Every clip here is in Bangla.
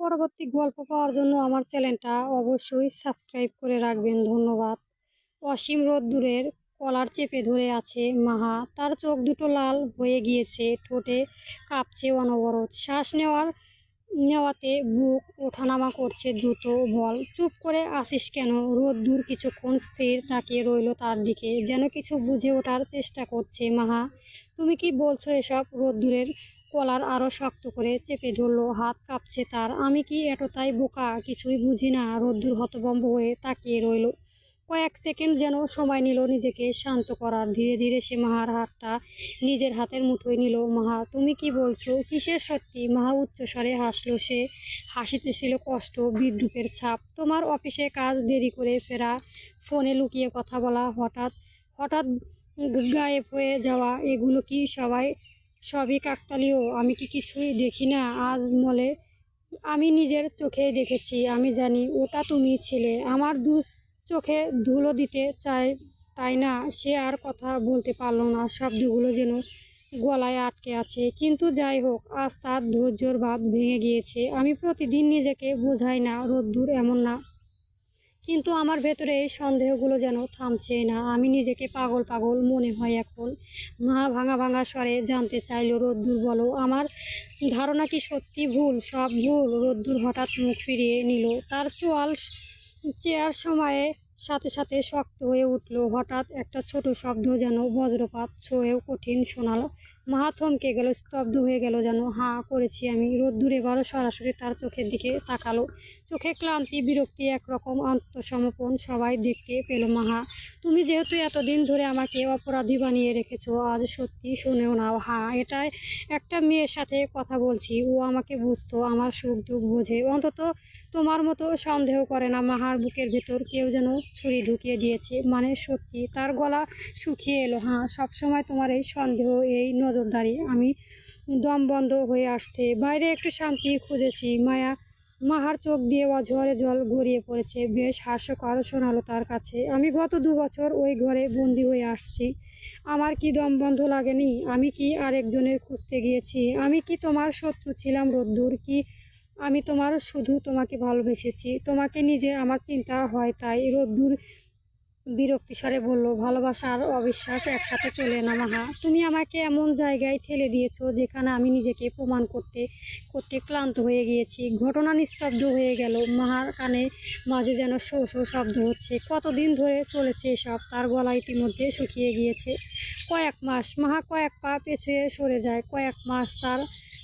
পরবর্তী গল্প পাওয়ার জন্য আমার চ্যানেলটা অবশ্যই সাবস্ক্রাইব করে রাখবেন। ধন্যবাদ। অসীম রোদ্দুরের কলার চেপে ধরে আছে মাহা। তার চোখ দুটো লাল হয়ে গিয়েছে, ঠোঁটে কাঁপছে অনবরত। শ্বাস নেওয়াতে বুক ওঠানামা করছে দ্রুত। বল, চুপ করে আসিস কেন? রোদ্দুর কিছুক্ষণ স্থির তাকিয়ে রইল তার দিকে, যেন কিছু বুঝে ওঠার চেষ্টা করছে। মাহা, তুমি কি বলছো এসব? রোদ্দুরের কলার আরো শক্ত করে চেপে ধরল, হাত কাঁপছে তার। আমি কি এতটাই বোকা? কিছুই বুঝি না। রোদ্দুর হতভম্ব হয়ে তাকিয়ে রইল। কয়েক সেকেন্ড যেন সময় নিল নিজেকে শান্ত করার। ধীরে ধীরে সে মাহার হাতটা নিজের হাতের মুঠোয় নিল। মাহা, তুমি কি বলছো? কিসের সত্যি? মাহা উচ্চস্বরে হাসল। সে হাসিতে ছিল কষ্ট, বিদ্রূপের ছাপ। তোমার অফিসে কাজ দেরি করে ফেরা, ফোনে লুকিয়ে কথা বলা, হঠাৎ হঠাৎ গায়েব হয়ে যাওয়া, এগুলো কি সবই কাকতালীয়? আমি কি কিছুই দেখি না? আজ মলে আমি নিজের চোখেই দেখেছি। আমি জানি ওটা তুমি ছিলে। আমার চোখে ধুলো দিতে চাই, তাই না? সে আর কথা বলতে পারল না। শব্দগুলো যেন গলায় আটকে আছে। কিন্তু যাই হোক, আজ তার ধৈর্যর বাঁধ ভেঙে গিয়েছে। আমি প্রতিদিন নিজেকে বোঝাই না রোদ্দুর এমন না, কিন্তু আমার ভেতরে এই সন্দেহগুলো যেন থামছেই না। আমি নিজেকে পাগল পাগল মনে হয় এখন। মা ভাঙা ভাঙা স্বরে জানতে চাইল, রোদ্দুর বলো, আমার ধারণা কি সত্যি ভুল? সব ভুল? রোদ্দুর হঠাৎ মুখ ফিরিয়ে নিল। তার চোয়াল চেয়ার সময়ে সাথে সাথে শক্ত হয়ে উঠল। হঠাৎ একটা ছোট শব্দ যেন বজ্রপাত ছুঁয়েও কঠিন শোনালো। মাহা থমকে গেল, স্তব্ধ হয়ে গেল যেন। হাঁ করেছি আমি। রোদ্দুর এবারও সরাসরি তার চোখের দিকে তাকালো। চোখে ক্লান্তি, বিরক্তি, একরকম আত্মসমর্পণ সবাই দেখতে পেল। মাহা, তুমি যেহেতু এতদিন ধরে আমাকে অপরাধী বানিয়ে রেখেছো, আজ সত্যি শুনেও নাও। হ্যাঁ, এটাই একটা মেয়ের সাথে কথা বলছি। ও আমাকে বুঝতো, আমার সুখ দুঃখ বোঝে। অন্তত তোমার মতো সন্দেহ করে না। মাহার বুকের ভেতর কেউ যেন ছুরি ঢুকিয়ে দিয়েছে। মানে সত্যি? তার গলা শুকিয়ে এলো। হ্যাঁ, সবসময় তোমার এই সন্দেহ, এই নজরদারি। আমি দম বন্ধ হয়ে আসছে। বাইরে একটু শান্তি খুঁজেছি। মাহার চোখ দিয়ে অঝরে জল গড়িয়ে পড়েছে। বেশ হাস্যকর শোনালো তার কাছে। আমি গত 2 বছর ওই ঘরে বন্দি হয়ে আসছি। আমার কি দম বন্ধ লাগেনি? আমি কি আরেকজনের খুঁজতে গিয়েছি? আমি কি তোমার শত্রু ছিলাম রোদ্দুর? কি আমি শুধু তোমাকে ভালোবেসেছি? তোমাকে নিজে আমার চিন্তা হয় তাই। রোদ্দুর বিরক্তি স্বরে বলল, ভালোবাসা আর অবিশ্বাস একসাথে চলে না মাহা। তুমি আমাকে এমন জায়গায় ঠেলে দিয়েছো যেখানে আমি নিজেকে প্রমাণ করতে করতে ক্লান্ত হয়ে গিয়েছি। ঘটনা নিস্তব্ধ হয়ে গেল। মাহার কানে মাঝে যেন শো শো শব্দ হচ্ছে। কতদিন ধরে চলেছে এসব? তার গলা ইতিমধ্যে শুকিয়ে গিয়েছে। কয়েক মাস। মাহা কয়েক পা পেছনে সরে যায়। কয়েক মাস। তার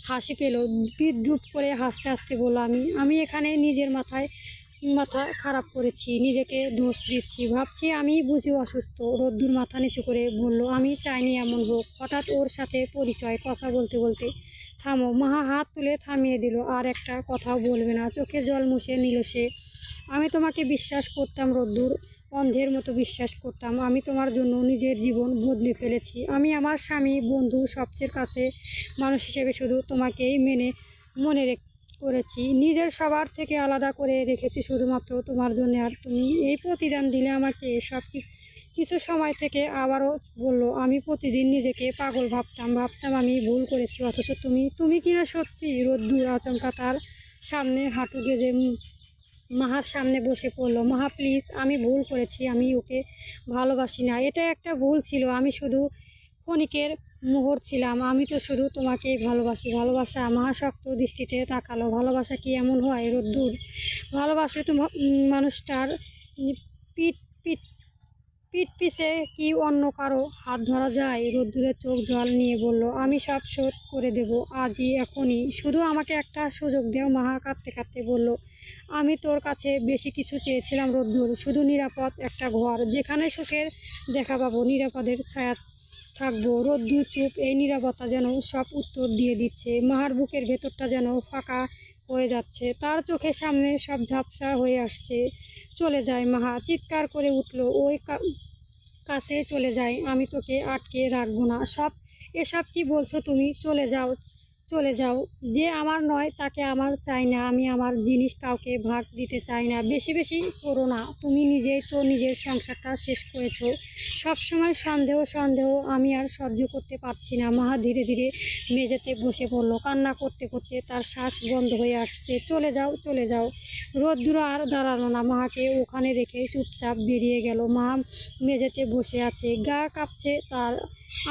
হাসি পেল। বিদ্রূপ করে হাসতে হাসতে বলল, আমি এখানে নিজের মাথা খারাপ করেছি, নিজেকে দোষ দিচ্ছি। ভাবছি আমি বুঝি অসুস্থ। রোদ্দুর মাথা নিচু করে বলল, আমি চাইনি এমন হোক। হঠাৎ ওর সাথে পরিচয়। কথা বলতে বলতে থামো। মাহা হাত তুলে থামিয়ে দিল। আর একটা কথাও বলবে না। চোখে জল মুছে নিল সে। আমি তোমাকে বিশ্বাস করতাম রোদ্দুর, অন্ধের মতো বিশ্বাস করতাম। আমি তোমার জন্য নিজের জীবন বদলে ফেলেছি। আমি আমার স্বামী, বন্ধু, সবচেয়ে কাছে মানুষ হিসেবে শুধু তোমাকেই মনে করেছি। নিজের সবার থেকে আলাদা করে রেখেছি শুধুমাত্র তোমার জন্য। আর তুমি এই প্রতিদান দিলে আমাকে। কিছু সময় থেকে আবারও বলল, আমি প্রতিদিন নিজেকে পাগল ভাবতাম আমি ভুল করেছি। অথচ তুমি কিনা সত্যি? রোদ্দুর আচমকা তার সামনে হাঁটু গেজে মাহার সামনে বসে পড়ল। মাহা, প্লিজ, আমি ভুল করেছি। আমি ওকে ভালোবাসি না। এটা একটা ভুল ছিল। আমি শুধু ক্ষণিকের মোহর ছিলাম। আমি তো শুধু তোমাকেই ভালোবাসি। ভালোবাসা? মাহা শক্ত দৃষ্টিতে তাকালো। ভালোবাসা কি এমন হয় রোদ্দুর? ভালোবাসলে তো মানুষটার পিঠ পিঠ পিঠ পিছে কি অন্য কারো হাত ধরা যায়? রোদ্দুরের চোখ জল নিয়ে বলল, আমি সব শোধ করে দেব, আজই, এখনই। শুধু আমাকে একটা সুযোগ দেও। মাহা কাঁদতে কাঁদতে বলল, আমি তোর কাছে বেশি কিছু চেয়েছিলাম রোদ্দুর। শুধু নিরাপদ একটা ঘর, যেখানে সুখের দেখা পাবো, নিরাপদের ছায়া থাকবো। রোদ্দুর চুপ। এই নীরবতা যেন সব উত্তর দিয়ে দিচ্ছে। মাহার বুকের ভেতরটা যেন ফাঁকা হয়ে যাচ্ছে। তার চোখের সামনে সব ঝাপসা হয়ে আসছে। চলে যায়। মাহা চিৎকার করে উঠল, ওই কাছে চলে যায়। আমি তোকে আটকে রাখবো না। এসব কি বলছো তুমি? চলে যাও, চলে যাও। যে আমার নয় তাকে আমার চাই না। আমি আমার জিনিস কাউকে ভাগ দিতে চাই না। বেশি বেশি করো না। তুমি নিজেই তো নিজের সংসারটা শেষ করেছো। সবসময় সন্দেহ সন্দেহ, আমি আর সহ্য করতে পারছি না। মাহা ধীরে ধীরে মেঝেতে বসে পড়লো। কান্না করতে করতে তার শ্বাস বন্ধ হয়ে আসছে। চলে যাও, চলে যাও। রোদ্দুর আর দাঁড়ালো না। মাহাকে ওখানে রেখে চুপচাপ বেরিয়ে গেল। মাহা মেঝেতে বসে আছে, গা কাঁপছে তার।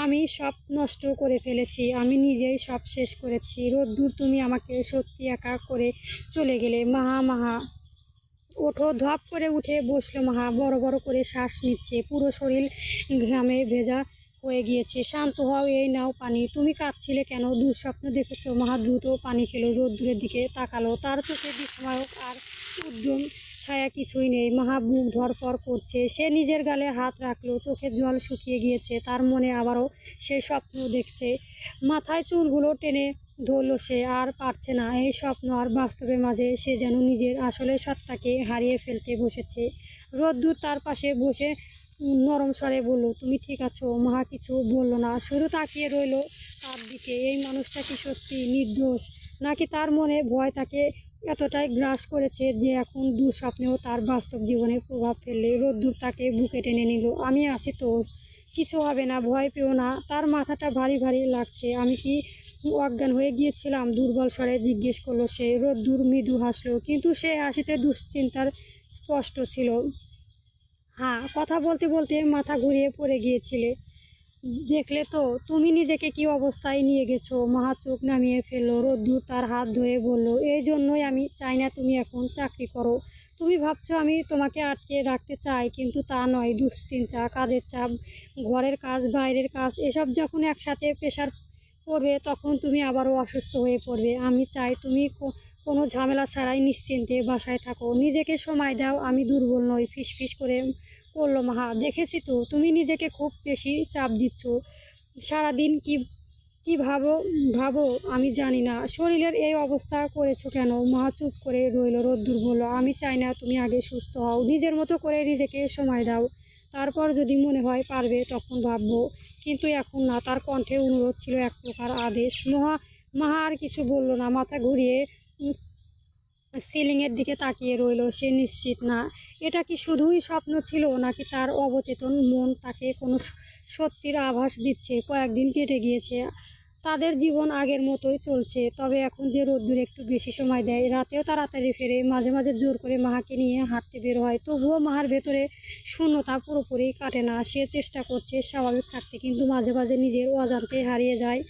আমি সব নষ্ট করে ফেলেছি, আমি নিজেই সব শেষ করেছি। রোদ্দুর, তুমি আমাকে সত্যি একা করে চলে গেলে। মাহা, মাহা ওঠো। ধপ করে উঠে বসলো মাহা। বড় বড় করে শ্বাস নিচ্ছে, পুরো শরীর ঘামে ভেজা হয়ে গিয়েছে। শান্ত হও, এই নাও পানি। তুমি কাঁদছিলে কেন? দুঃস্বপ্ন দেখেছো? মাহা দ্রুত পানি খেলো, রোদ্দুরের দিকে তাকালো। তার চোখে বিস্ময়ক আর উদ্যম ছায়া কিছুই নেই। মাহা বুক ধড়ফড় করছে। সে নিজের গালে হাত রাখলো, চোখের জল শুকিয়ে গিয়েছে। তার মনে আবারও সেই স্বপ্ন দেখছে। মাথায় চুলগুলো টেনে ধরল সে। আর পারছে না এই স্বপ্ন আর বাস্তবের মাঝে। সে যেন নিজের আসলে সত্তাকে হারিয়ে ফেলতে বসেছে। রোদ্দুর তার পাশে বসে নরম স্বরে বলল, তুমি ঠিক আছো? মাহা কিছু বলল না, শুধু তাকিয়ে রইল তার দিকে। এই মানুষটা কি সত্যি নির্দোষ, নাকি তার মনে ভয় তাকে এতটাই গ্রাস করেছে যে এখন দুঃস্বপ্নেও তার বাস্তব জীবনে প্রভাব ফেললে? রোদ্দুর তাকে বুকে টেনে নিল। আমি আছি তো, কিছু হবে না, ভয় পেও না। তার মাথাটা ভারী ভারী লাগছে। আমি কি অজ্ঞান হয়ে গিয়েছিলাম? দুর্বল স্বরে জিজ্ঞেস করলো সে। রোদ্দুর মৃদু হাসলো, কিন্তু সে হাসিতে দুশ্চিন্তার স্পষ্ট ছিল। হ্যাঁ, কথা বলতে বলতে মাথা ঘুরিয়ে পড়ে গিয়েছিলে, দেখলে তো? তুমি নিজেকে কি অবস্থায় নিয়ে গেছো? মাহা চোখ নামিয়ে ফেললো। রোদ্দুর তার হাত ধরে বলল, এই জন্যই আমি চাই না তুমি এখন চাকরি করো। তুমি ভাবছো আমি তোমাকে আটকে রাখতে চাই, কিন্তু তা নয়। দুশ্চিন্তা, কাজের চাপ, ঘরের কাজ, বাইরের কাজ, এসব যখন একসাথে প্রেশার পড়বে তখন তুমি আবারও অসুস্থ হয়ে পড়বে। আমি চাই তুমি কোনো ঝামেলা ছাড়াই নিশ্চিন্তে বাসায় থাকো, নিজেকে সময় দাও। আমি দুর্বল নই। ফিসফিস করে বলল মাহা, দেখেছি তো, তুমি নিজেকে খুব বেশি চাপ দিচ্ছ। সারাদিন কি কি ভাবো ভাবো আমি জানি না। শরীরের এই অবস্থা করেছো কেন? মা চুপ করে রইল। রোদ্দুর বলল, আমি চাই না, তুমি আগে সুস্থ হও, নিজের মতো করে নিজেকে সময় দাও। তারপর যদি মনে হয় পারবে তখন ভাববো, কিন্তু এখন না। তার কণ্ঠে অনুরোধ ছিল, এক প্রকার আদেশ। মাহা আর কিছু বলল না। মাথা ঘুরিয়ে সিলিংয়ের দিকে তাকিয়ে রইল। সে নিশ্চিত না এটা কি শুধুই স্বপ্ন ছিল, নাকি তার অবচেতন মন তাকে কোনো সত্যির আভাস দিচ্ছে। কয়েকদিন কেটে গিয়েছে, তাদের জীবন আগের মতোই চলছে। তবে এখন যে রোদ্দুর একটু বেশি সময় দেয়, রাতেও তাড়াতাড়ি ফেরে, মাঝে মাঝে জোর করে মাহাকে নিয়ে হাঁটতে বের হয়। তবুও মাহার ভেতরে শূন্যতা পুরোপুরি কাটে না। সে চেষ্টা করছে স্বাভাবিক থাকতে, কিন্তু মাঝে মাঝে নিজের অজান্তে হারিয়ে যায়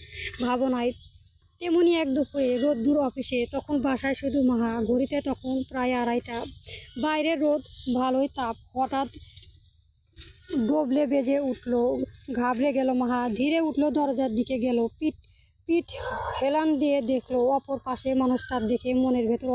ভাবনায়। তেমনি এক দুপুরে রোদ্দুর অফিসে, তখন বাসায় শুধু মাহা। ঘড়িতে তখন প্রায় 2:30। বাইরের রোদ ভালোই তাপ। হঠাৎ ডবলে বেজে উঠল। ঘাবড়ে গেল মাহা, ধীরে উঠল, দরজার দিকে গেল। পিঠ পিঠ হেলান দিয়ে দেখলো অপর পাশে মানুষটার দেখে মনের ভেতর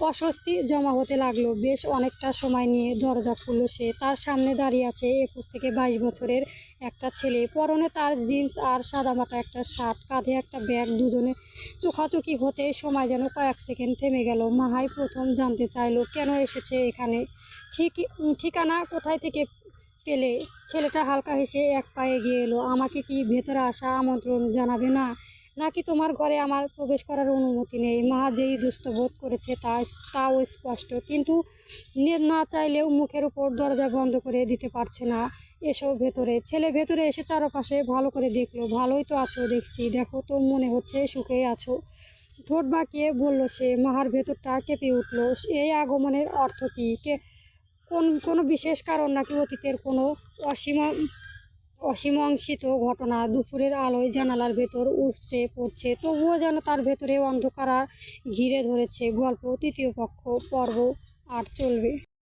অস্বস্তি জমা হতে লাগলো। বেশ অনেকটা সময় নিয়ে দরজা খুলল সে। তার সামনে দাঁড়িয়ে আছে 21 থেকে 22 বছরের একটা ছেলে। পরনে তার জিন্স আর সাদামাটা একটা শার্ট, কাঁধে একটা ব্যাগ। দুজনে চোখাচোখি হতে সময় যেন কয়েক সেকেন্ড থেমে গেল। মাহাই প্রথম জানতে চাইলো কেন এসেছে এখানে, ঠিকানা কোথায় থেকে পেলে। ছেলেটা হালকা হেসে এক পায়ে এগিয়ে এলো। আমাকে কি ভেতরে আসা আমন্ত্রণ জানাবে না, নাকি তোমার ঘরে আমার প্রবেশ করার অনুমতি নেই? মাহা যেই দুস্থ বোধ করেছে তাও স্পষ্ট, কিন্তু না চাইলেও মুখের উপর দরজা বন্ধ করে দিতে পারছে না। এসো ভেতরে। ছেলে ভেতরে এসে চারপাশে ভালো করে দেখলো। ভালোই তো আছো দেখছি, দেখো তো মনে হচ্ছে সুখেই আছো। ঠোঁট বাঁকিয়ে বলল সে। মাহার ভেতরটা কেঁপে উঠল। এই আগমনের অর্থ কি? কোনো বিশেষ কারণ, নাকি অতীতের কোনো অসীমা অসীমাংসিত ঘটনা? দুপুরের আলোয় জানালার ভেতর উপচে পড়ছে, তবুও যেন তার ভেতরে অন্ধকার ঘিরে ধরেছে। গল্প তৃতীয় পর্ব আর চলবে।